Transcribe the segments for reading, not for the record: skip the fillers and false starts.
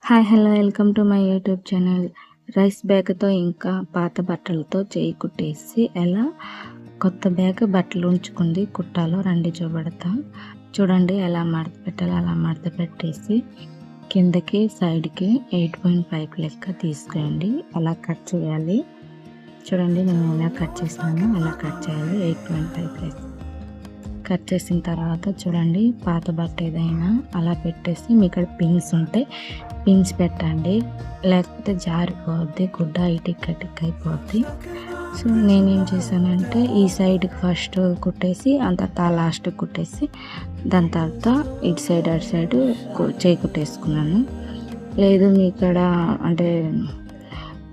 Hi hello welcome to my YouTube channel. Rice బ్యాగ్తో ఇంకా పాత బట్టలతో చేయి కుట్టేసి ఎలా కొత్త బ్యాగ్ బట్టలు ఉంచుకుంది కుట్టాలో రండి చూపెడతాం. చూడండి ఎలా మడత పెట్టాలో అలా మడత పెట్టేసి కిందకి సైడ్కి 8.5 లెక్క తీసుకోండి. అలా కట్ చేయాలి. చూడండి నేను ఎలా కట్ చేసినాను అలా కట్ చేయాలి. 8.5 లెక్క కట్ చేసిన తర్వాత చూడండి పాత బట్ట ఏదైనా అలా పెట్టేసి మీ ఇక్కడ పిన్స్ ఉంటే పిన్స్ పెట్టండి, లేకపోతే జారిపోద్ది, గుడ్డ ఇటిక్ అయిపోద్ది. సో నేనేం చేశానంటే ఈ సైడ్కి ఫస్ట్ కుట్టేసి అంత లాస్ట్ కుట్టేసి దాని తర్వాత ఇటు సైడ్ అటు సైడ్ చేయి కుట్టేసుకున్నాను. లేదు మీ ఇక్కడ అంటే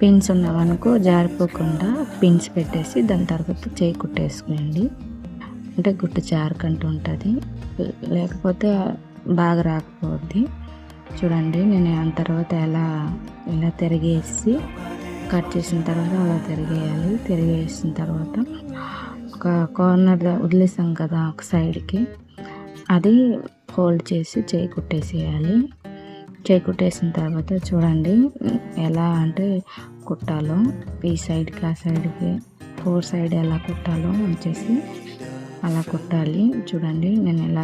పిన్స్ ఉన్నామనుకో జారిపోకుండా పిన్స్ పెట్టేసి దాని తర్వాత చేయి కుట్టేసుకోండి. అంటే గుట్టు జారకంటూ ఉంటుంది, లేకపోతే బాగా రాకపోద్ది. చూడండి నేను ఆ తర్వాత ఎలా తిరిగేసి కట్ చేసిన తర్వాత అలా తిరిగేసిన తర్వాత ఒక కార్నర్ వదిలేసాం కదా ఒక సైడ్కి, అది ఫోల్డ్ చేసి చేయి కుట్టేసేయాలి. చేయి కుట్టేసిన తర్వాత చూడండి ఎలా అంటే కుట్టాలో ఈ సైడ్కి ఆ సైడ్కి 4 సైడ్ ఎలా కుట్టాలో వచ్చేసి అలా కుట్టాలి. చూడండి నేను ఎలా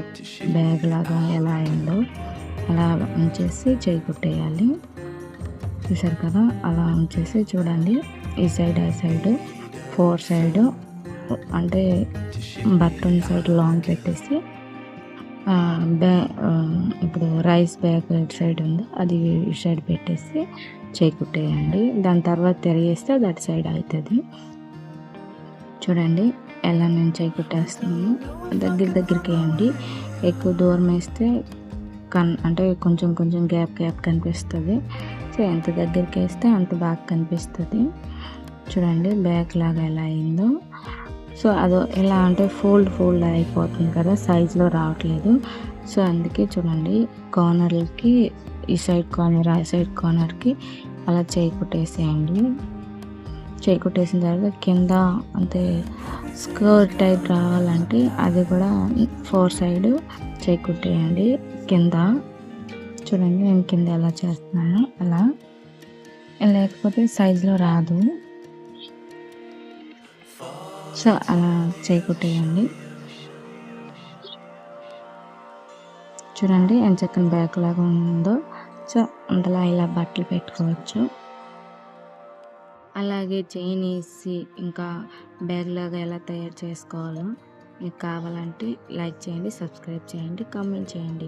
బ్యాగ్ లాగా ఎలా అయిందో అలా ఉంచేసి చేయి కుట్టేయాలి. చూసారు కదా అలా ఉంచేసి చూడండి ఈ సైడ్ ఆ సైడ్ 4 సైడ్ అంటే బటన్ సైడ్ లాంగ్ పెట్టేసి ఇప్పుడు రైస్ బ్యాగ్ ఇటు సైడ్ ఉందో అది ఇటు సైడ్ పెట్టేసి చేయి కుట్టేయండి. దాని తర్వాత తిరిగేస్తే అది అటు సైడ్ అవుతుంది. చూడండి ఎలా నేను చేయి కుట్టేస్తున్నాను. దగ్గరికి వేయండి, ఎక్కువ దూరం వేస్తే అంటే కొంచెం గ్యాప్ కనిపిస్తుంది. సో ఎంత దగ్గరికి వేస్తే అంత బాగా కనిపిస్తుంది. చూడండి బ్యాక్ లాగా ఎలా అయిందో. సో అదో ఎలా అంటే ఫోల్డ్ అయిపోతుంది కదా, సైజులో రావట్లేదు. సో అందుకే చూడండి కార్నర్లకి ఈ సైడ్ కార్నర్ ఆ సైడ్ కార్నర్కి అలా చేయి కుట్టేసేయండి. చేయి కుట్టేసిన తర్వాత కింద అంటే స్కర్ట్ టైప్ రావాలంటే అది కూడా 4 సైడ్ చేయి కుట్టేయండి కింద. చూడండి నేను కింద ఎలా చేస్తున్నాను అలా, లేకపోతే సైజులో రాదు. సో అలా చేయి కుట్టేయండి. చూడండి ఎంత చక్కని బ్యాగ్ లాగా ఉందో. సో అందులో ఇలా బట్టలు పెట్టుకోవచ్చు. అలాగే చైన్ వేసి ఇంకా బ్యాగ్ లాగా ఎలా తయారు చేసుకోవాలో మీకు కావాలంటే లైక్ చేయండి, సబ్స్క్రైబ్ చేయండి, కామెంట్ చేయండి.